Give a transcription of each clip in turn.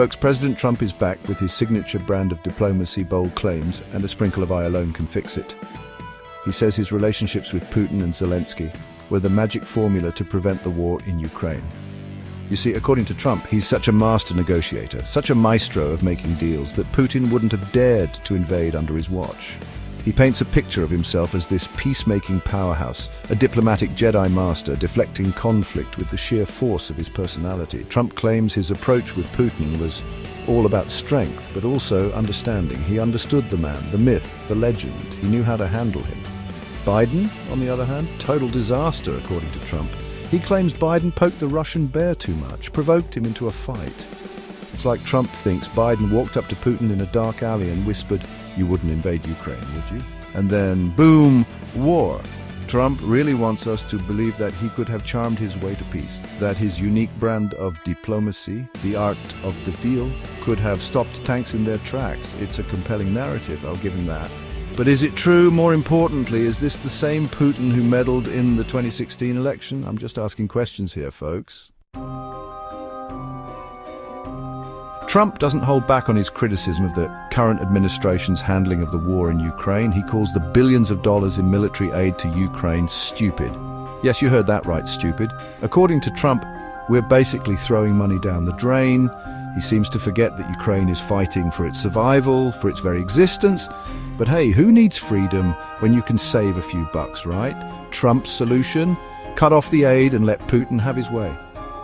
Folks, President Trump is back with his signature brand of diplomacy, bold claims, and a sprinkle of I alone can fix it. He says his relationships with Putin and Zelensky were the magic formula to prevent the war in Ukraine. You see, according to Trump, he's such a master negotiator, such a maestro of making deals, that Putin wouldn't have dared to invade under his watch. He paints a picture of himself as this peacemaking powerhouse, a diplomatic Jedi master deflecting conflict with the sheer force of his personality. Trump claims his approach with Putin was all about strength, but also understanding. He understood the man, the myth, the legend. He knew how to handle him. Biden, on the other hand, total disaster, according to Trump. He claims Biden poked the Russian bear too much, provoked him into a fight. It's like Trump thinks Biden walked up to Putin in a dark alley and whispered, "You wouldn't invade Ukraine, would you?" And then, boom, war. Trump really wants us to believe that he could have charmed his way to peace, that his unique brand of diplomacy, the art of the deal, could have stopped tanks in their tracks. It's a compelling narrative, I'll give him that. But is it true? More importantly, is this the same Putin who meddled in the 2016 election? I'm just asking questions here, folks. Trump doesn't hold back on his criticism of the current administration's handling of the war in Ukraine. He calls the billions of dollars in military aid to Ukraine stupid. Yes, you heard that right, stupid. According to Trump, we're basically throwing money down the drain. He seems to forget that Ukraine is fighting for its survival, for its very existence. But hey, who needs freedom when you can save a few bucks, right? Trump's solution? Cut off the aid and let Putin have his way.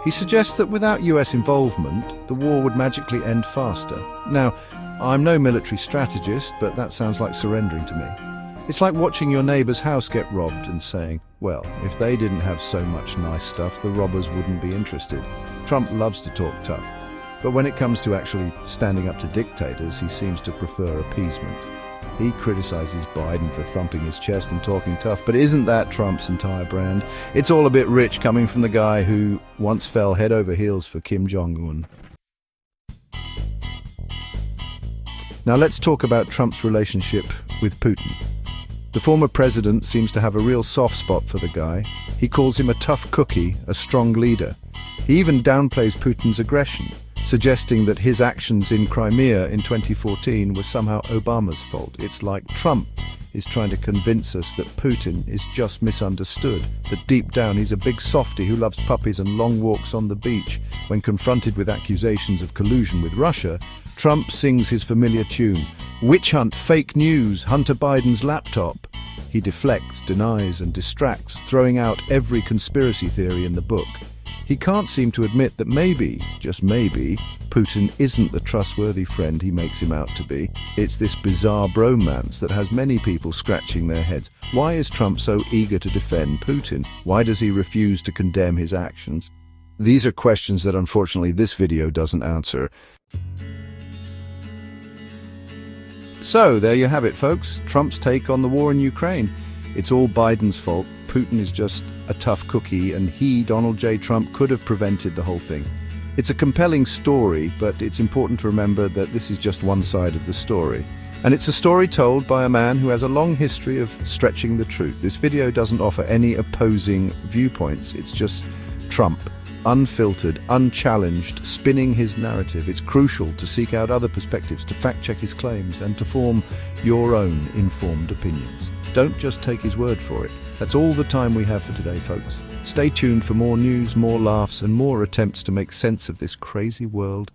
He suggests that without US involvement, the war would magically end faster. Now, I'm no military strategist, but that sounds like surrendering to me. It's like watching your neighbor's house get robbed and saying, well, if they didn't have so much nice stuff, the robbers wouldn't be interested. Trump loves to talk tough, but when it comes to actually standing up to dictators, he seems to prefer appeasement. He criticizes Biden for thumping his chest and talking tough, but isn't that Trump's entire brand? It's all a bit rich coming from the guy who once fell head over heels for Kim Jong-un. Now let's talk about Trump's relationship with Putin. The former president seems to have a real soft spot for the guy. He calls him a tough cookie, a strong leader. He even downplays Putin's aggression, suggesting that his actions in Crimea in 2014 were somehow Obama's fault. It's like Trump is trying to convince us that Putin is just misunderstood, that deep down he's a big softy who loves puppies and long walks on the beach. When confronted with accusations of collusion with Russia, Trump sings his familiar tune, "Witch hunt, fake news, Hunter Biden's laptop." He deflects, denies, and distracts, throwing out every conspiracy theory in the book. He can't seem to admit that maybe, just maybe, Putin isn't the trustworthy friend he makes him out to be. It's this bizarre bromance that has many people scratching their heads. Why is Trump so eager to defend Putin? Why does he refuse to condemn his actions? These are questions that unfortunately this video doesn't answer. So, there you have it, folks. Trump's take on the war in Ukraine. It's all Biden's fault. Putin is just a tough cookie, and he, Donald J. Trump, could have prevented the whole thing. It's a compelling story, but it's important to remember that this is just one side of the story. And it's a story told by a man who has a long history of stretching the truth. This video doesn't offer any opposing viewpoints. It's just Trump, unfiltered, unchallenged, spinning his narrative. It's crucial to seek out other perspectives, to fact-check his claims, and to form your own informed opinions. Don't just take his word for it. That's all the time we have for today, folks. Stay tuned for more news, more laughs, and more attempts to make sense of this crazy world.